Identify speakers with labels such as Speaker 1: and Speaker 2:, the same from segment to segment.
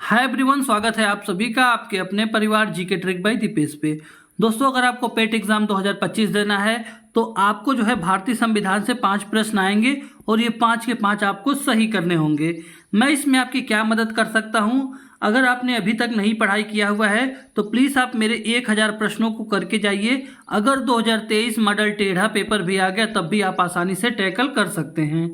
Speaker 1: Hi everyone, स्वागत है आप सभी का आपके अपने परिवार जीके ट्रिक बाय दीपेश पे। दोस्तों, अगर आपको पेट एग्जाम 2025 देना है तो आपको जो है भारतीय संविधान से 5 प्रश्न आएंगे और ये 5 के 5 आपको सही करने होंगे। मैं इसमें आपकी क्या मदद कर सकता हूँ? अगर आपने अभी तक नहीं पढ़ाई किया हुआ है तो प्लीज़ आप मेरे 1000 प्रश्नों को करके जाइए। अगर 2023 मॉडल टेढ़ा पेपर भी आ गया तब भी आप आसानी से टैकल कर सकते हैं।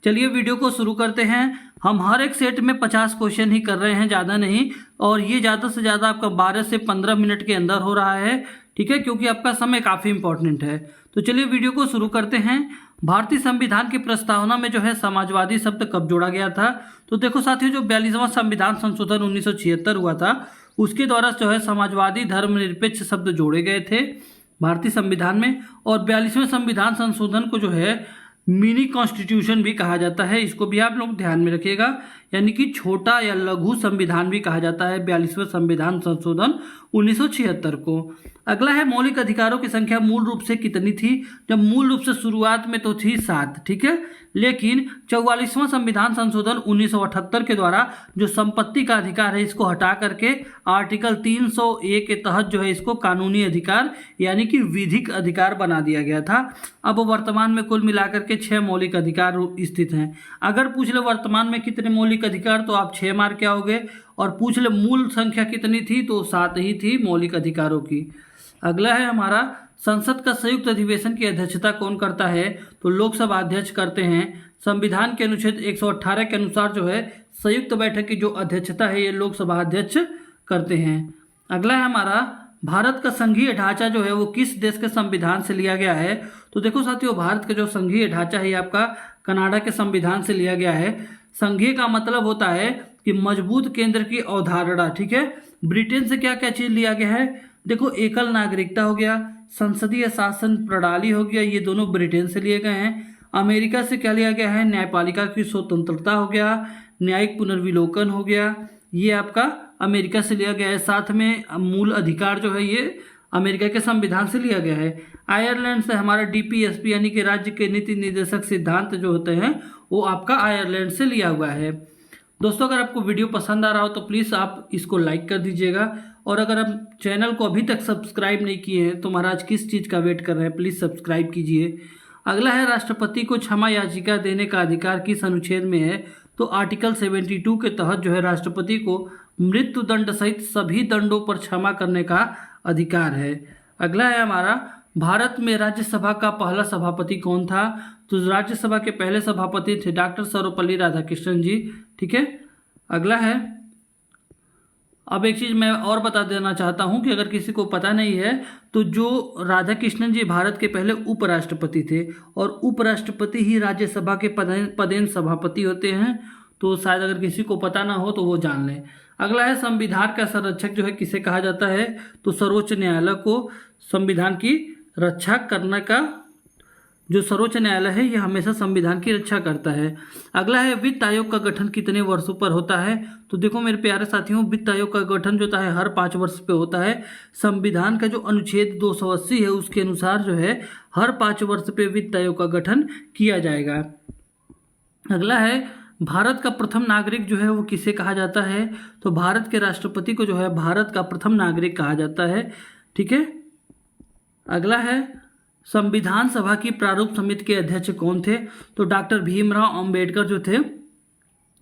Speaker 1: चलिए वीडियो को शुरू करते हैं। हम हर एक सेट में 50 क्वेश्चन ही कर रहे हैं, ज़्यादा नहीं, और ये ज़्यादा से ज़्यादा आपका 12 से 15 मिनट के अंदर हो रहा है, ठीक है, क्योंकि आपका समय काफ़ी इंपॉर्टेंट है। तो चलिए वीडियो को शुरू करते हैं। भारतीय संविधान की प्रस्तावना में जो है समाजवादी शब्द कब जोड़ा गया था? तो देखो साथियों, जो 42वां संविधान संशोधन 1976 हुआ था उसके द्वारा जो है समाजवादी धर्मनिरपेक्ष शब्द जोड़े गए थे भारतीय संविधान में। और 42वें संविधान संशोधन को जो है मिनी कॉन्स्टिट्यूशन भी कहा जाता है, इसको भी आप लोग ध्यान में रखिएगा, यानी कि छोटा या लघु संविधान भी कहा जाता है 42वें संविधान संशोधन 1976 को। अगला है मौलिक अधिकारों की संख्या मूल रूप से कितनी थी? जब मूल रूप से शुरुआत में तो थी 7, ठीक है, लेकिन 44वां संविधान संशोधन 1978 के द्वारा जो संपत्ति का अधिकार है इसको हटा करके आर्टिकल 301 के तहत जो है इसको कानूनी अधिकार यानी कि विधिक अधिकार बना दिया गया था। अब वर्तमान में कुल मिलाकर के 6 मौलिक अधिकार स्थित हैं। अगर पूछ ले वर्तमान में कितने मौलिक अधिकार तो आप 6 मार्क क्या होगे, और पूछ ले मूल संख्या कितनी थी तो 7 ही थी मौलिक अधिकारों की। अगला है हमारा संसद का संयुक्त अधिवेशन की अध्यक्षता कौन करता है? तो लोकसभा अध्यक्ष करते हैं। संविधान के अनुच्छेद 118 के अनुसार जो है संयुक्त बैठक की जो अध्यक्षता है ये लोकसभा अध्यक्ष करते हैं। अगला है हमारा भारत का संघीय ढांचा जो है वो किस देश के संविधान से लिया गया है? तो देखो साथियों, भारत का जो संघीय ढांचा है ये आपका कनाडा के संविधान से लिया गया है। संघीय का मतलब होता है कि मजबूत केंद्र की अवधारणा, ठीक है। ब्रिटेन से क्या क्या चीज लिया गया है? देखो, एकल नागरिकता हो गया, संसदीय शासन प्रणाली हो गया, ये दोनों ब्रिटेन से लिए गए हैं। अमेरिका से क्या लिया गया है? न्यायपालिका की स्वतंत्रता हो गया, न्यायिक पुनर्विलोकन हो गया, ये आपका अमेरिका से लिया गया है। साथ में मूल अधिकार जो है ये अमेरिका के संविधान से लिया गया है। आयरलैंड से हमारा डीपीएसपी यानी कि राज्य के नीति निर्देशक सिद्धांत जो होते हैं वो आपका आयरलैंड से लिया हुआ है। दोस्तों, अगर आपको वीडियो पसंद आ रहा हो तो प्लीज़ आप इसको लाइक कर दीजिएगा, और अगर आप चैनल को अभी तक सब्सक्राइब नहीं किए हैं तो महाराज किस चीज़ का वेट कर रहे हैं, प्लीज़ सब्सक्राइब कीजिए। अगला है राष्ट्रपति को क्षमा याचिका देने का अधिकार किस अनुच्छेद में है? तो आर्टिकल 72 के तहत जो है राष्ट्रपति को मृत्यु दंड सहित सभी दंडों पर क्षमा करने का अधिकार है। अगला है हमारा भारत में राज्यसभा का पहला सभापति कौन था? तो राज्यसभा के पहले सभापति थे डॉक्टर सर्वपल्ली राधाकृष्णन जी, ठीक है। अगला है, अब एक चीज़ मैं और बता देना चाहता हूं कि अगर किसी को पता नहीं है तो जो राधाकृष्णन जी भारत के पहले उपराष्ट्रपति थे, और उपराष्ट्रपति ही राज्यसभा के पदेन सभापति होते हैं, तो शायद अगर किसी को पता ना हो तो वो जान लें। अगला है संविधान का संरक्षक जो है किसे कहा जाता है? तो सर्वोच्च न्यायालय को संविधान की रक्षा करने का जो सर्वोच्च न्यायालय है ये हमेशा संविधान की रक्षा करता है। अगला है वित्त आयोग का गठन कितने वर्षों पर होता है? तो देखो मेरे प्यारे साथियों, वित्त आयोग का गठन जो होता है हर 5 वर्ष पे होता है। संविधान का जो अनुच्छेद 280 है उसके अनुसार जो है हर 5 वर्ष पे वित्त आयोग का गठन किया जाएगा। अगला है भारत का प्रथम नागरिक जो है वो किसे कहा जाता है? तो भारत के राष्ट्रपति को जो है भारत का प्रथम नागरिक कहा जाता है, ठीक है। अगला है संविधान सभा की प्रारूप समिति के अध्यक्ष कौन थे? तो डॉक्टर भीमराव अंबेडकर जो थे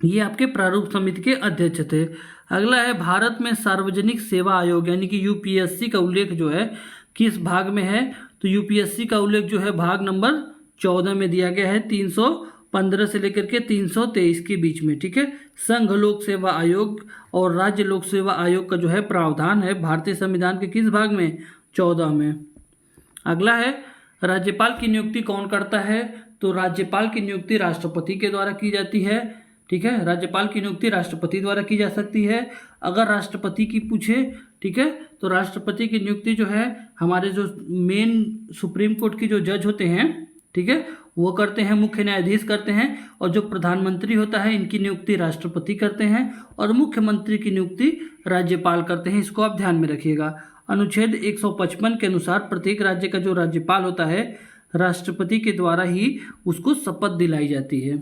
Speaker 1: ये आपके प्रारूप समिति के अध्यक्ष थे। अगला है भारत में सार्वजनिक सेवा आयोग यानी कि यूपीएससी का उल्लेख जो है किस भाग में है? तो यूपीएससी का उल्लेख जो है भाग नंबर 14 में दिया गया है, 315 से लेकर के 323 के बीच में, ठीक है। संघ लोक सेवा आयोग और राज्य लोक सेवा आयोग का जो है प्रावधान है भारतीय संविधान के किस भाग में? 14 में। अगला है राज्यपाल की नियुक्ति कौन करता है? तो राज्यपाल की नियुक्ति राष्ट्रपति के द्वारा की जाती है, ठीक है। राज्यपाल की नियुक्ति राष्ट्रपति द्वारा की जा सकती है। अगर राष्ट्रपति की पूछे, ठीक है, तो राष्ट्रपति की नियुक्ति जो है हमारे जो मेन सुप्रीम कोर्ट की जो जज होते हैं, ठीक है, वो करते हैं, मुख्य न्यायाधीश करते हैं, और जो प्रधानमंत्री होता है इनकी नियुक्ति राष्ट्रपति करते हैं, और मुख्यमंत्री की नियुक्ति राज्यपाल करते हैं। इसको आप ध्यान में रखिएगा। अनुच्छेद 155 के अनुसार प्रत्येक राज्य का जो राज्यपाल होता है राष्ट्रपति के द्वारा ही उसको शपथ दिलाई जाती है।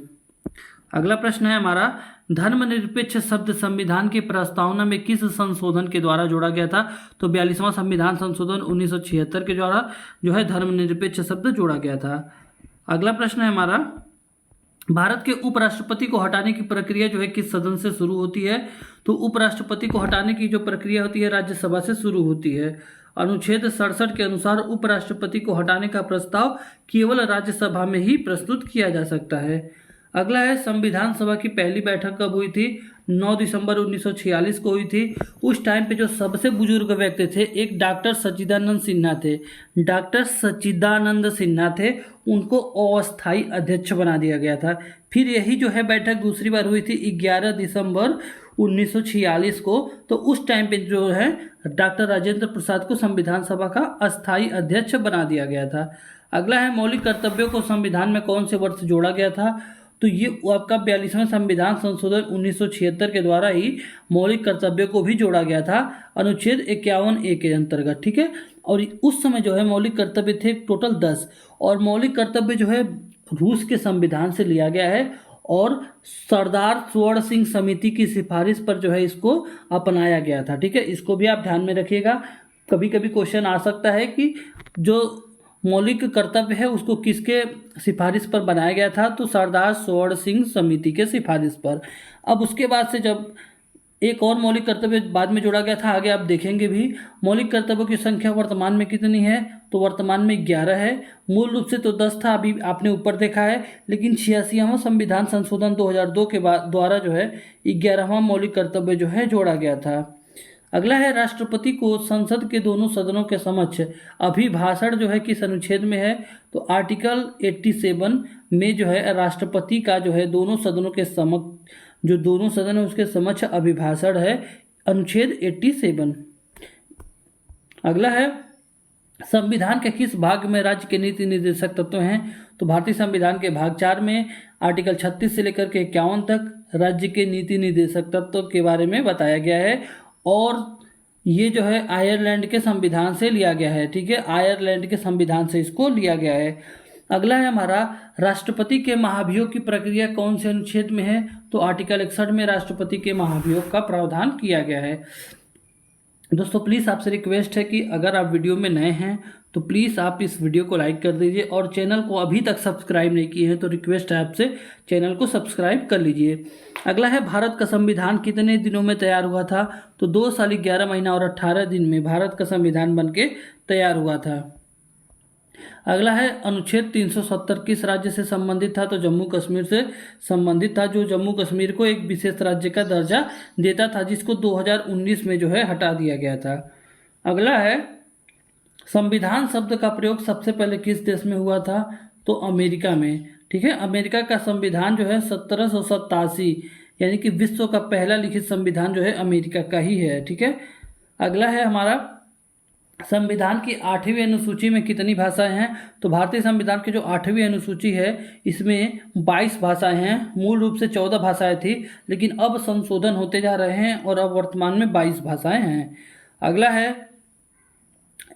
Speaker 1: अगला प्रश्न है हमारा, धर्मनिरपेक्ष शब्द संविधान की प्रस्तावना में किस संशोधन के द्वारा जोड़ा गया था? तो 42वां संविधान संशोधन 1976 के द्वारा जो है धर्मनिरपेक्ष शब्द जोड़ा गया था। अगला प्रश्न है हमारा, भारत के उपराष्ट्रपति को हटाने की प्रक्रिया जो है किस सदन से शुरू होती है? तो उपराष्ट्रपति को हटाने की जो प्रक्रिया होती है राज्यसभा से शुरू होती है। अनुच्छेद 67 के अनुसार उपराष्ट्रपति को हटाने का प्रस्ताव केवल राज्यसभा में ही प्रस्तुत किया जा सकता है। अगला है, संविधान सभा की पहली बैठक कब हुई थी? 9 दिसंबर 1946 को हुई थी। उस टाइम पे जो सबसे बुजुर्ग व्यक्ति थे, एक डॉक्टर सच्चिदानंद सिन्हा थे। डॉक्टर सच्चिदानंद सिन्हा थे, उनको अस्थायी अध्यक्ष बना दिया गया था। फिर यही जो है बैठक दूसरी बार हुई थी 11 दिसंबर 1946 को। तो उस टाइम पे जो है डॉक्टर राजेंद्र प्रसाद को संविधान सभा का अस्थायी अध्यक्ष बना दिया गया था। अगला है, मौलिक कर्तव्यों को संविधान में कौन से वर्ष जोड़ा गया था? तो ये आपका 42वां संविधान संशोधन 1976 के द्वारा ही मौलिक कर्तव्यों को भी जोड़ा गया था, अनुच्छेद 51A के अंतर्गत। ठीक है, और उस समय जो है मौलिक कर्तव्य थे टोटल 10, और मौलिक कर्तव्य जो है रूस के संविधान से लिया गया है और सरदार स्वर्ण सिंह समिति की सिफारिश पर जो है इसको अपनाया गया था। ठीक है, इसको भी आप ध्यान में रखिएगा। कभी कभी क्वेश्चन आ सकता है कि जो मौलिक कर्तव्य है उसको किसके सिफारिश पर बनाया गया था? तो सरदार स्वर्ण सिंह समिति के सिफारिश पर। अब उसके बाद से जब एक और मौलिक कर्तव्य बाद में जोड़ा गया था, आगे आप देखेंगे भी। मौलिक कर्तव्यों की संख्या वर्तमान में कितनी है? तो वर्तमान में 11 है। मूल रूप से तो 10 था, अभी आपने ऊपर देखा है, लेकिन 86वां संविधान संशोधन 2002 के बाद द्वारा जो है 11वां मौलिक कर्तव्य जो है जोड़ा गया था। अगला है, राष्ट्रपति को संसद के दोनों सदनों के समक्ष अभिभाषण जो है किस अनुच्छेद में है? तो आर्टिकल 87 में जो है राष्ट्रपति का जो है दोनों सदनों के समक्ष, जो दोनों सदन है उसके समक्ष अभिभाषण है, अनुच्छेद 87। अगला है, संविधान के किस भाग में राज्य के नीति निर्देशक तत्व हैं? तो भारतीय संविधान के भाग 4 में आर्टिकल 36 से लेकर के 51 तक राज्य के नीति निर्देशक तत्व के बारे में बताया गया है, और ये जो है आयरलैंड के संविधान से लिया गया है। ठीक है, आयरलैंड के संविधान से इसको लिया गया है। अगला है हमारा, राष्ट्रपति के महाभियोग की प्रक्रिया कौन से अनुच्छेद में है? तो आर्टिकल 61 में राष्ट्रपति के महाभियोग का प्रावधान किया गया है। दोस्तों प्लीज़ आपसे रिक्वेस्ट है कि अगर आप वीडियो में नए हैं तो प्लीज़ आप इस वीडियो को लाइक कर दीजिए, और चैनल को अभी तक सब्सक्राइब नहीं किए हैं तो रिक्वेस्ट है आपसे चैनल को सब्सक्राइब कर लीजिए। अगला है, भारत का संविधान कितने दिनों में तैयार हुआ था? तो 2 साल 11 महीना और 18 दिन में भारत का संविधान बनके तैयार हुआ था। अगला है, अनुच्छेद 370 किस राज्य से संबंधित था? तो जम्मू कश्मीर से संबंधित था, जो जम्मू कश्मीर को एक विशेष राज्य का दर्जा देता था, जिसको 2019 में जो है हटा दिया गया था। अगला है, संविधान शब्द का प्रयोग सबसे पहले किस देश में हुआ था? तो अमेरिका में। ठीक है, अमेरिका का संविधान जो है 1787, यानी कि विश्व का पहला लिखित संविधान जो है अमेरिका का ही है। ठीक है, अगला है हमारा, संविधान की 8वीं अनुसूची में कितनी भाषाएं हैं? तो भारतीय संविधान की जो 8वीं अनुसूची है इसमें 22 भाषाएं हैं। मूल रूप से 14 भाषाएं थी, लेकिन अब संशोधन होते जा रहे हैं और अब वर्तमान में 22 भाषाएं हैं। अगला है,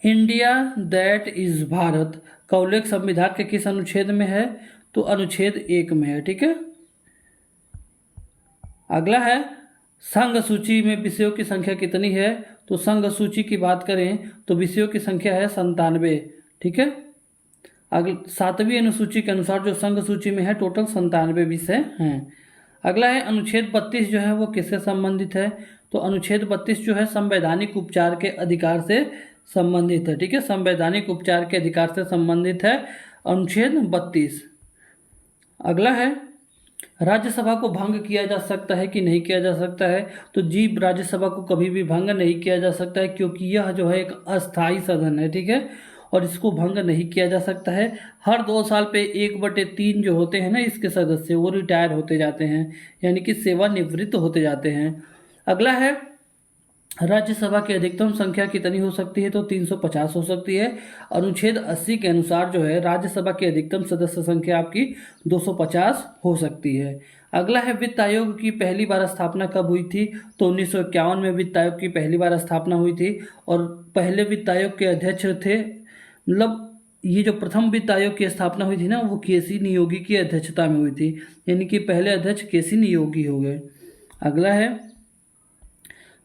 Speaker 1: इंडिया दैट इज भारत का उल्लेख संविधान के किस अनुच्छेद में है? तो अनुच्छेद 1 में है। ठीक है, अगला है, संघ सूची में विषयों की संख्या कितनी है? तो संघ सूची की बात करें तो विषयों की संख्या है 97। ठीक है, अगले 7वीं अनुसूची के अनुसार जो संघ सूची में है टोटल 97 विषय हैं। अगला है, अनुच्छेद 32 जो है वो किससे संबंधित है? तो अनुच्छेद 32 जो है संवैधानिक उपचार के अधिकार से संबंधित है। ठीक है, संवैधानिक उपचार के अधिकार से संबंधित है अनुच्छेद 32। अगला है, राज्यसभा को भंग किया जा सकता है कि नहीं किया जा सकता है? तो जी, राज्यसभा को कभी भी भंग नहीं किया जा सकता है, क्योंकि यह जो है एक अस्थायी सदन है। ठीक है, और इसको भंग नहीं किया जा सकता है। हर 2 साल पे 1/3 जो होते हैं ना इसके सदस्य, वो रिटायर होते जाते हैं, यानी कि सेवानिवृत्त होते जाते हैं। अगला है, राज्यसभा की अधिकतम संख्या कितनी हो सकती है? तो 350 हो सकती है। अनुच्छेद 80 के अनुसार जो है राज्यसभा की अधिकतम सदस्य संख्या आपकी 250 हो सकती है। अगला है, वित्त आयोग की पहली बार स्थापना कब हुई थी? तो 1951 में वित्त आयोग की पहली बार स्थापना हुई थी, और पहले वित्त आयोग के अध्यक्ष थे, मतलब ये जो प्रथम वित्त आयोग की स्थापना हुई थी ना, वो केसी नियोगी की अध्यक्षता में हुई थी, यानी कि पहले अध्यक्ष केसी नियोगी हो गए। अगला है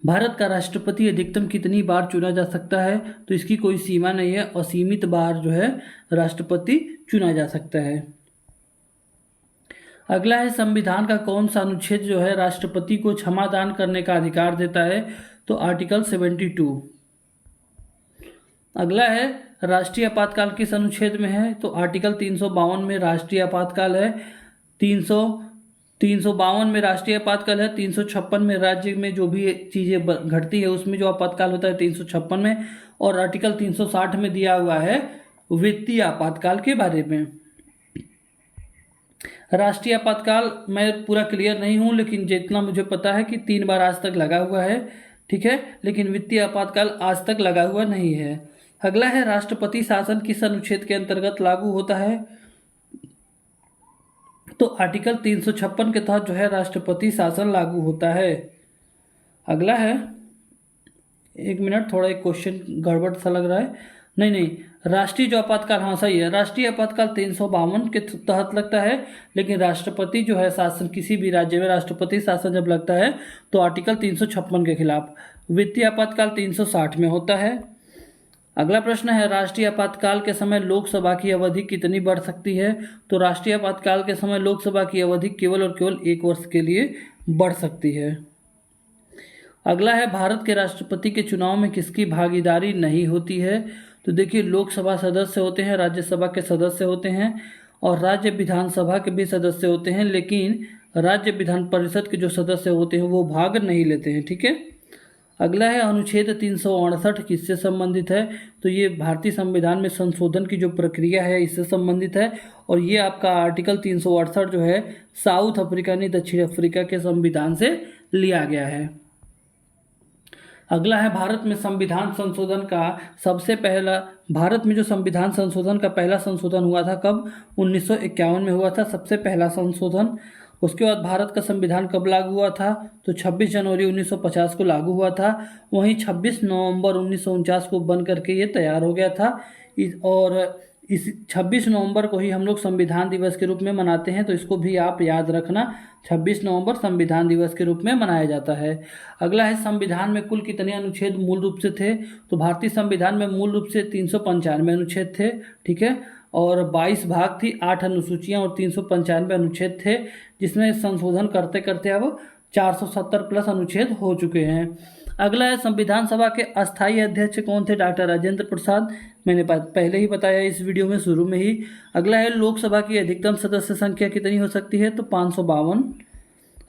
Speaker 1: भारत का राष्ट्रपति अधिकतम कितनी बार चुना जा सकता है? तो इसकी कोई सीमा नहीं है, असीमित बार जो है राष्ट्रपति चुना जा सकता है। अगला है संविधान का कौन सा अनुच्छेद जो है राष्ट्रपति को क्षमादान करने का अधिकार देता है? तो आर्टिकल 72। अगला है राष्ट्रीय आपातकाल किस अनुच्छेद में है? तो आर्टिकल 352 में राष्ट्रीय आपातकाल है। 352 में राष्ट्रीय आपातकाल है। 356 में राज्य में जो भी चीज़ें घटती है उसमें जो आपातकाल होता है 356 में, और आर्टिकल 360 में दिया हुआ है वित्तीय आपातकाल के बारे में। राष्ट्रीय आपातकाल मैं पूरा क्लियर नहीं हूं, लेकिन जितना मुझे पता है कि 3 बार आज तक लगा हुआ है, ठीक है, लेकिन वित्तीय आपातकाल आज तक लगा हुआ नहीं है। अगला है राष्ट्रपति शासन किस अनुच्छेद के अंतर्गत लागू होता है? तो आर्टिकल 356 के तहत जो है राष्ट्रपति शासन लागू होता है। अगला है, एक मिनट, थोड़ा एक क्वेश्चन गड़बड़ सा लग रहा है। नहीं, राष्ट्रीय जो आपातकाल, हाँ सही है, राष्ट्रीय आपातकाल 352 के तहत लगता है, लेकिन राष्ट्रपति जो है शासन किसी भी राज्य में राष्ट्रपति शासन जब लगता है तो आर्टिकल 356 के खिलाफ। वित्तीय आपातकाल 360 में होता है। अगला प्रश्न है राष्ट्रीय आपातकाल के समय लोकसभा की अवधि कितनी बढ़ सकती है? तो राष्ट्रीय आपातकाल के समय लोकसभा की अवधि केवल और केवल 1 वर्ष के लिए बढ़ सकती है। अगला है भारत के राष्ट्रपति के चुनाव में किसकी भागीदारी नहीं होती है? तो देखिए, लोकसभा सदस्य होते हैं, राज्यसभा के सदस्य होते हैं और राज्य विधानसभा के भी सदस्य होते हैं, लेकिन राज्य विधान परिषद के जो सदस्य होते हैं वो भाग नहीं लेते हैं, ठीक है। अगला है अनुच्छेद 368 किससे संबंधित है? तो ये भारतीय संविधान में संशोधन की जो प्रक्रिया है इससे संबंधित है, और ये आपका आर्टिकल 368 जो है साउथ अफ्रीका यानी दक्षिण अफ्रीका के संविधान से लिया गया है। अगला है भारत में संविधान संशोधन का सबसे पहला, भारत में जो संविधान संशोधन का पहला संशोधन हुआ था कब? 1951 में हुआ था सबसे पहला संशोधन। उसके बाद भारत का संविधान कब लागू हुआ था? तो 26 जनवरी 1950 को लागू हुआ था। वहीं 26 नवंबर 1949 को बन करके ये तैयार हो गया था, और इस 26 नवंबर को ही हम लोग संविधान दिवस के रूप में मनाते हैं, तो इसको भी आप याद रखना, 26 नवंबर संविधान दिवस के रूप में मनाया जाता है। अगला है संविधान में कुल कितने अनुच्छेद मूल रूप से थे? तो भारतीय संविधान में मूल रूप से 395 अनुच्छेद थे, ठीक है, और 22 भाग थी, 8 अनुसूचियां और 395 अनुच्छेद थे, जिसमें संशोधन करते करते अब 470 प्लस अनुच्छेद हो चुके हैं। अगला है संविधान सभा के अस्थायी अध्यक्ष कौन थे? डॉक्टर राजेंद्र प्रसाद, मैंने पहले ही बताया इस वीडियो में शुरू में ही। अगला है लोकसभा की अधिकतम सदस्य संख्या कितनी हो सकती है? तो 552,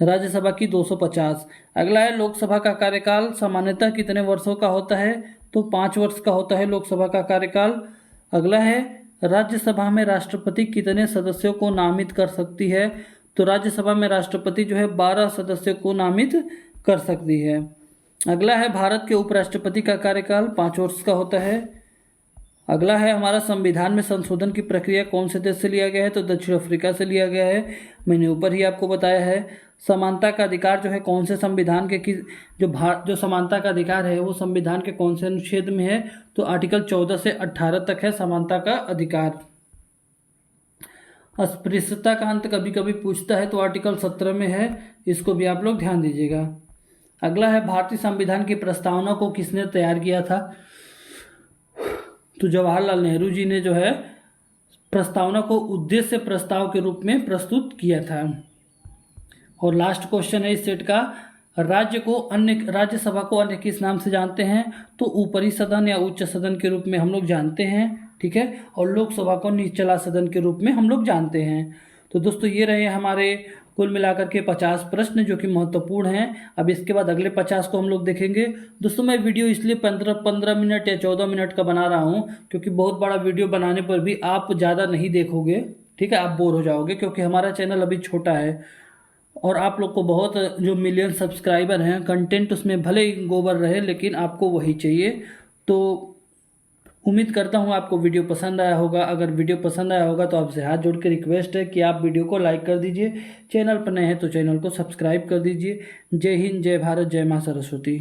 Speaker 1: राज्यसभा की 250। अगला है लोकसभा का कार्यकाल सामान्यतः कितने वर्षों का होता है? तो 5 वर्ष का होता है लोकसभा का कार्यकाल। अगला है राज्यसभा में राष्ट्रपति कितने सदस्यों को नामित कर सकती है? तो राज्यसभा में राष्ट्रपति जो है 12 सदस्यों को नामित कर सकती है। अगला है भारत के उपराष्ट्रपति का कार्यकाल 5 वर्ष का होता है। अगला है हमारा संविधान में संशोधन की प्रक्रिया कौन से देश से लिया गया है? तो दक्षिण अफ्रीका से लिया गया है, मैंने ऊपर ही आपको बताया है। समानता का अधिकार जो है कौन से संविधान के जो समानता का अधिकार है वो संविधान के कौन से अनुच्छेद में है? तो आर्टिकल 14 से 18 तक है समानता का अधिकार। अस्पृश्यता का अंत कभी कभी पूछता है, तो आर्टिकल 17 में है, इसको भी आप लोग ध्यान दीजिएगा। अगला है भारतीय संविधान की प्रस्तावना को किसने तैयार किया था? तो जवाहरलाल नेहरू जी ने जो है प्रस्तावना को उद्देश्य प्रस्ताव के रूप में प्रस्तुत किया था। और लास्ट क्वेश्चन है इस सेट का, राज्यसभा को अन्य किस नाम से जानते हैं? तो ऊपरी सदन या उच्च सदन के रूप में हम लोग जानते हैं, ठीक है, और लोकसभा को निचला सदन के रूप में हम लोग जानते हैं। तो दोस्तों ये रहे हमारे कुल मिलाकर के 50 प्रश्न जो कि महत्वपूर्ण हैं। अब इसके बाद अगले 50 को हम लोग देखेंगे। दोस्तों मैं वीडियो इसलिए 15 मिनट या 14 मिनट का बना रहा हूं क्योंकि बहुत बड़ा वीडियो बनाने पर भी आप ज़्यादा नहीं देखोगे, ठीक है, आप बोर हो जाओगे, क्योंकि हमारा चैनल अभी छोटा है और आप लोग को बहुत जो मिलियन सब्सक्राइबर हैं, कंटेंट उसमें भले ही गोबर रहे लेकिन आपको वही चाहिए। तो उम्मीद करता हूँ आपको वीडियो पसंद आया होगा। अगर वीडियो पसंद आया होगा तो आपसे हाथ जोड़ के रिक्वेस्ट है कि आप वीडियो को लाइक कर दीजिए, चैनल पर नए हैं तो चैनल को सब्सक्राइब कर दीजिए। जय हिंद, जय भारत, जय माँ सरस्वती।